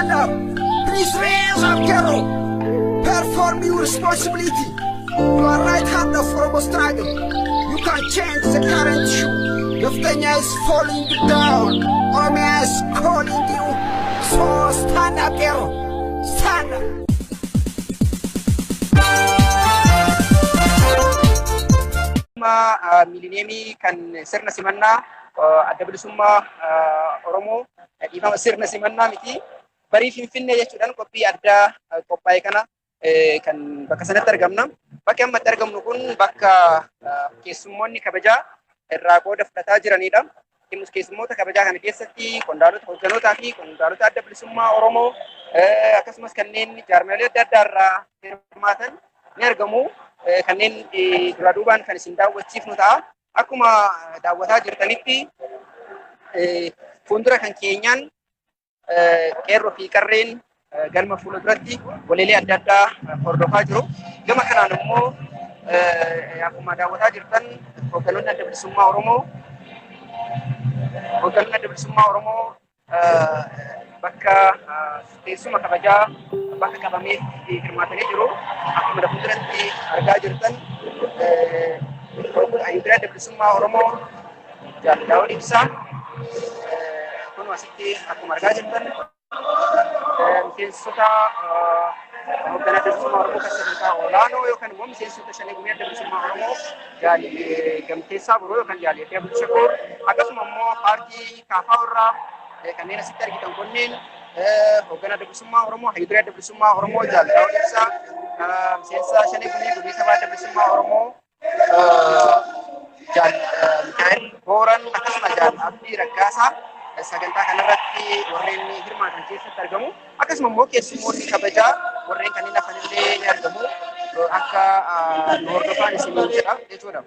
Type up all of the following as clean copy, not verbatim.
stand up. Please raise up, Kero. Perform your responsibility. You are right hand of Oromo struggle. You can change the current issue. Naftanya is falling down. Oromia is calling you. So stand up, Kero. Stand up. Millennium kan sirna simanna adda bilisummaa Oromoo dhiifama sirna simannaa miti barii Finfinnee jechuudhaan qophii addaa qophaa'e kana kan bakka sanatti argamna. Bakki amma argamnu kun bakka keessummoonni kabajaa irraa qooda fudhataa jiranidha. Keessummoota kabajaa kana keessatti qondaalota hoogganotaa fi qondaalota adda bilisummaa Oromoo akkasumas kanneen jaarmaalee adda addaa irraa hirmaatan ni argamu. Kanneen dura duubaan kan isin daawwachiifnu ta'a. Akkuma daawwataa jirtanitti fuuldura kan keenyaan qeerroo fi qarreen galma fuulduratti waliilee adda addaa hordofaa jiru. Gama kanaan immoo akkuma daawwataa jirtan hoogganoonni adda bilisummaa Oromoo bakka teessuma kabajaa bakka qabamee hirmaatanii jiru. Akkuma fuulduratti argaa jirtan Ayyaana adda bilisummaa Oromoo Daawud Ibsaa kun asitti akkuma argaa jirtan miseensota hoogganaa adda bilisummaa Oromoo kan sadarkaa olaanoo yookaan immoo miseensota shanee gumii adda bilisummaa Oromoo gamteessaa biroo yookaan jaallatee Abdul Shakoor akkasuma immoo paartii KFO irraa kanneen asitti argitan kunneen hoogganaa adda bilisummaa Oromoo Ayyaana adda bilisummaa Oromoo Daawud Ibsaa miseensa shanee gumii sabaa adda bilisummaa Oromoo Mikaa'el Booran akkasuma Abdii Raggaasaa sagantaa kanarratti warreen hirmaatan keessatti argamu. Akkasuma immoo keessummoonni kabajaa warreen kanneen hafanillee ni argamu. Akka nu hordofan isiniin jedha jechuudha.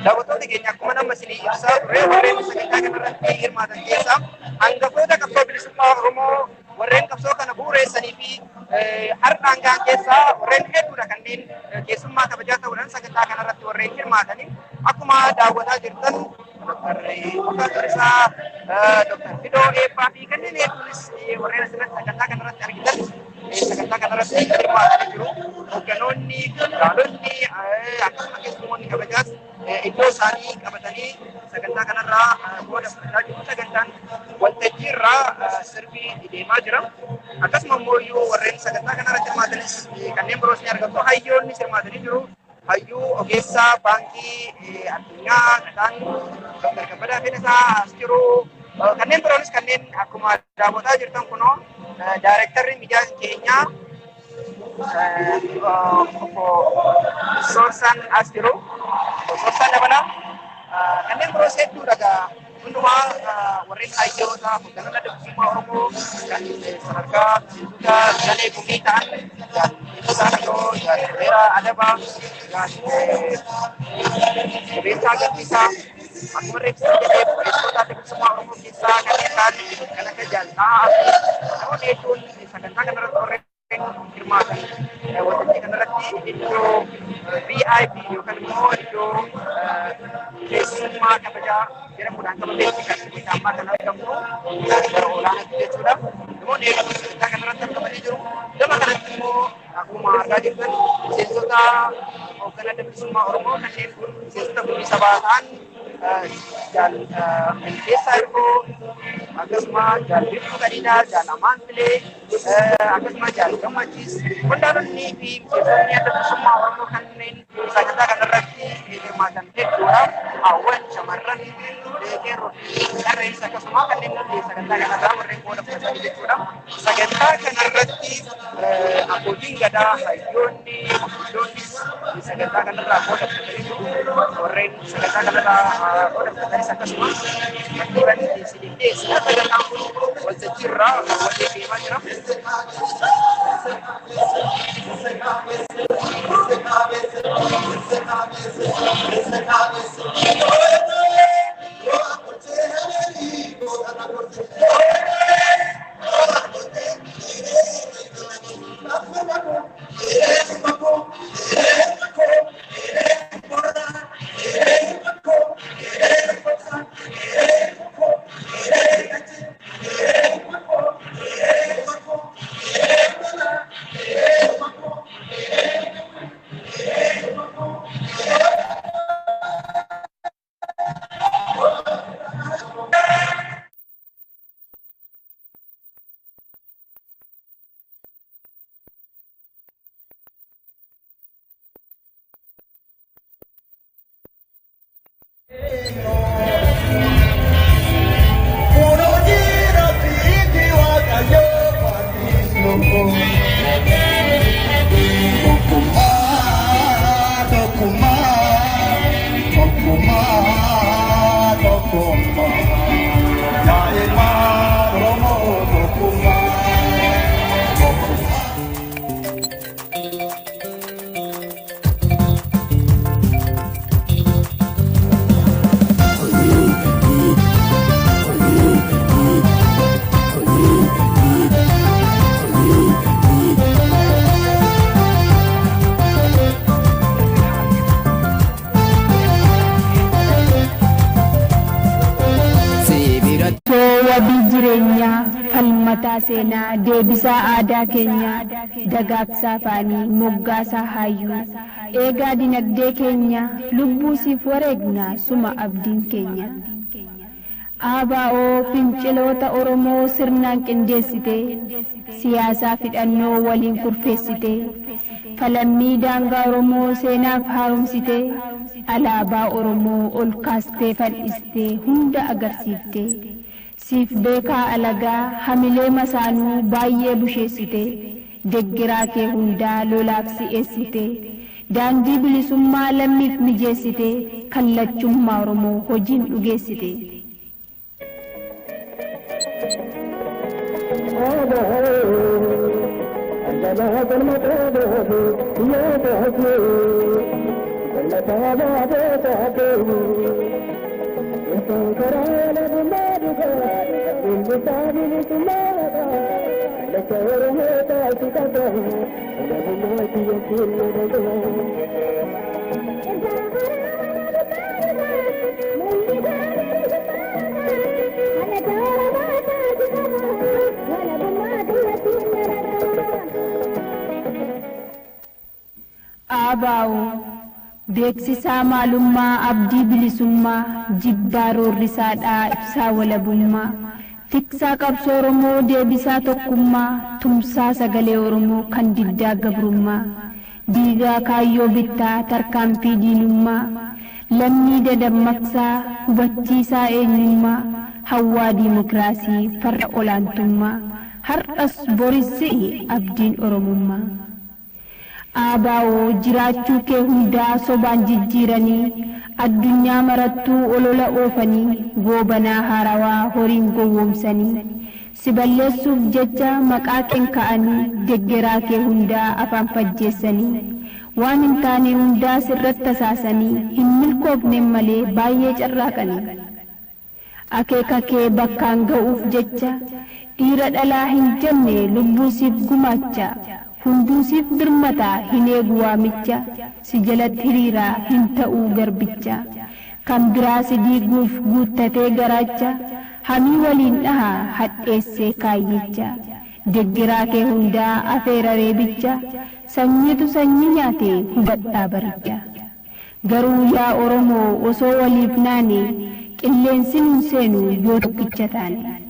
Daawwattoonni keenya akkuma nama isinii ibsaa ture warreen sagantaa kanarratti hirmaatan keessaa hangafoota qabsoo bilisummaa Oromoo warreen qabsoo kana bu'uureessanii fi har'aan gahan keessaa warreen hedduudha kanneen keessummaa kabajaa ta'uudhaan sagantaa kanarratti warreen hirmaatanii akkuma daawwataa jirtan Dr. Isaa Dr. Fidoo Eebbaa fi kanneen hedduunis warreen asirratti sagantaa kanarratti argitan sagantaa kanarratti hirmaatanii jiru. Hoogganoonni, qondaalonni akkasuma keessummoonni kabajaas iddoo isaanii qabatanii sagantaa kanarraa qooda fudhataa jiru. Sagantaan waltajjii irraa sirbii deemaa jira. Akkasuma immoo warreen sagantaa kanarratti hirmaatanis kanneen biroos ni argamu. Hayyoonni hirmaatanii jiru. Hayyuu ogeessaa baankii addunyaa kan Dr. Kabbadaa Fedhasaa as jiru. Kanneen biroonis kanneen akkuma daawwataa jirtan kunoo Daarektarri miidiyaa keenyaa Soorsan as jiru. Soorsan dabalaa kanneen biroos hedduu dhagaa hundumaa warreen hayyoota hoogganaa dabsummaa Oromoo kan sadarkaa miseensota galee gumii ta'an miseensota yoo Toleeraa Adabaa Jabeessaa Gabbisaa akkuma reebsa jedhee miseensota dabsummaa Oromoo keessaa kanneen ta'an kan akka Jaaltaa namoonni hedduun sagantaa kanarratti warreen hirmaatan waltajjii kanarratti iddoo VIP yookaan immoo iddoo keessummaa kabajaa jedhamuudhaan qabameetti kan ammaa kan argamu gara olaanaatti jechuudha. Namoonni hedduun sagantaa kanarratti argamanii jiru. Gama kanatti immoo akkuma argaa jirtan miseensota hoogganaa dabsummaa Oromoo kanneen miseensota gumii sabaa ta'an Milkeessaa Irkoo akkasuma Jaalbiftuu Qadiidaa, Jaalamaan Filee akkasuma Jaalu Gammachiis qondaaltonnii fi miseensonni dabsummaa Oromoo kanneen sagantaa kanarratti hirmaatan hedduudha. Hawwan shamarran qeerroo fi qarreessa akkasuma kanneen sagantaa kanarraa warreen qooda fudhatan jechuudha. Sagantaa kanarratti abbootiin gadaa hayyoonni gurguddoonnis sagantaa kanarraa qooda fudhatanii jiru. Warreen sagantaa kanarraa qooda fudhatanis akkasuma fakkiiwwan siinqee sagantaan kun waltajjiirraa walii deemaa jira. falmataa seenaa deebisaa aadaa keenya dagaagsaa afaanii moggaasaa hayyuu eegaa dinagdee keenya lubbuusiif wareegna suma abdiin keenya. ABO finciloota Oromoo sirnaan qindeessite siyaasaa fidhannoo waliin kurfeessite falammii daangaa Oromoo seenaaf haaromsite alaabaa Oromoo ol kaastee fal'iste hunda agarsiifte siif beekaa alagaa hamilee masaanuu baay'ee busheessite deggeraa kee hundaa lolaaf si'eessite daandii bilisummaa lammiif mijeessite kallachummaa Oromoo hojiin dhugeessite. ABO beeksisaa maalummaa abdii bilisummaa jibbaa roorrisaadhaa ibsaa walabummaa tiksaa qabsoo Oromoo deebisaa tokkummaa tumsaa sagalee Oromoo kan diddaa gabrummaa diigaa kaayyoo bittaa tarkaanfii diinummaa lammii dadammaqsaa hubachiisaa eenyummaa hawwaa diimokiraasii farra olaantummaa har'as boris abdiin Oromummaa. Aabaawoo jiraachuu kee hundaa sobaan jijjiiranii addunyaa marattuu olola oofanii goobanaa haarawaa horiin gowwoomsanii si balleessuuf jecha maqaa keen ka'anii deggeraa kee hundaa afaan fajjeessanii waan hin taane hundaa sirratti tasaasanii hin milkoofneen malee baay'ee carraaqanii akeeka kee bakkaan ga'uuf jecha dhiira dhalaa hin jenne lubbuusiif gumaacha hunduusiif birmataa hin eegu waamicha si jalatti hiriiraa hin ta'uu garbicha kan biraa si diiguuf guuttatee garaacha hamii waliin dhahaa hadheessee kaayyicha deggeraa kee hundaa afeera reebicha sanyiitu sanyii nyaate hubadhaa baricha garuu yaa Oromoo osoo waliif naane qilleensi nun seenu yoo tokkicha taane.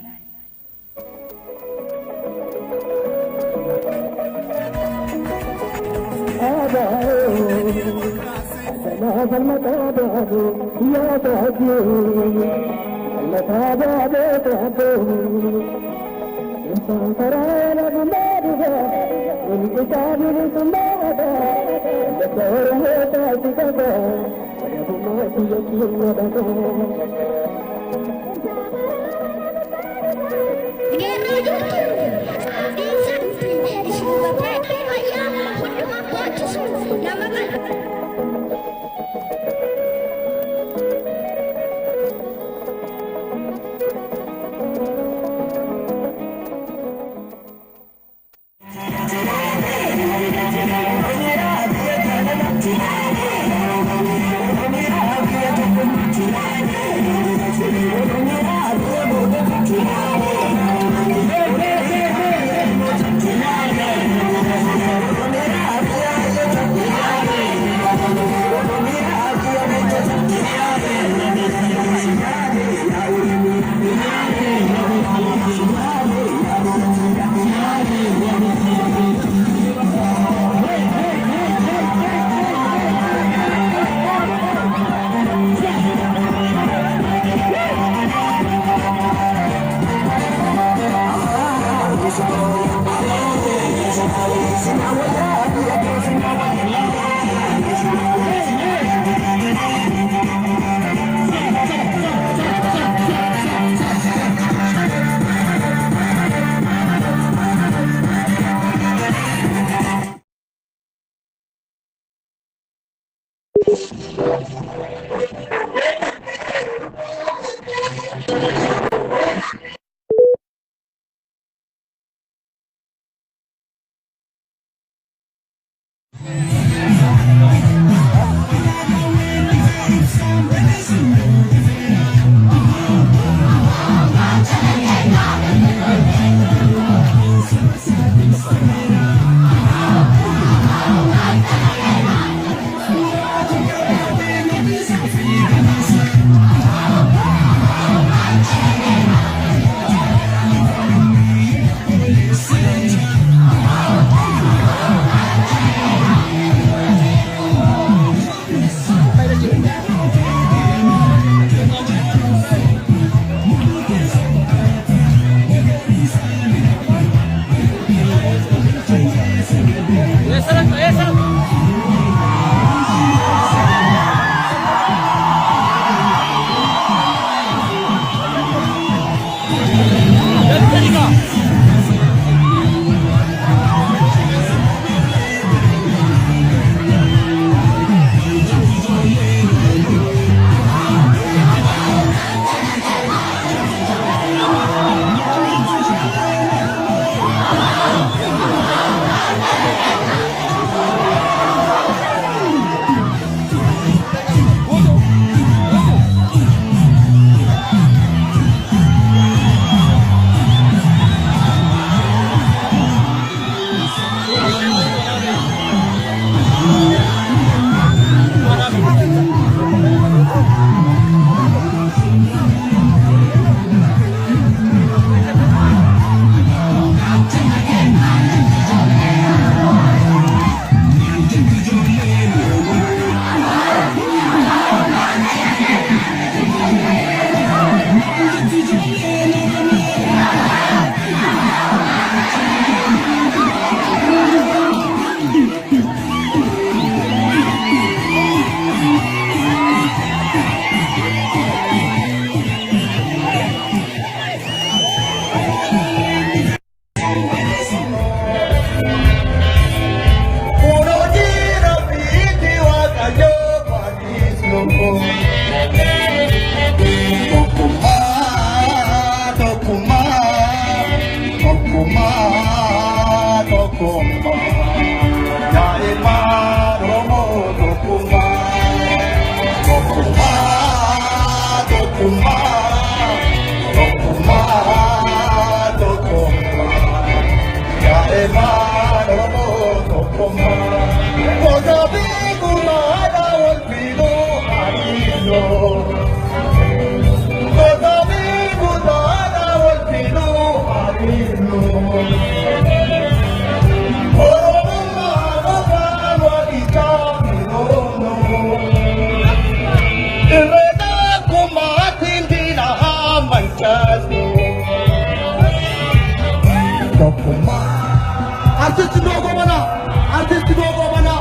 artist Gogo mana,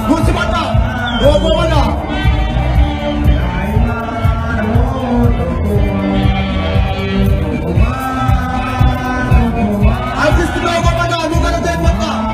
Musibata, Gogo mana. Artist Gogo mana, lugar na tayo mata.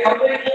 Gracias.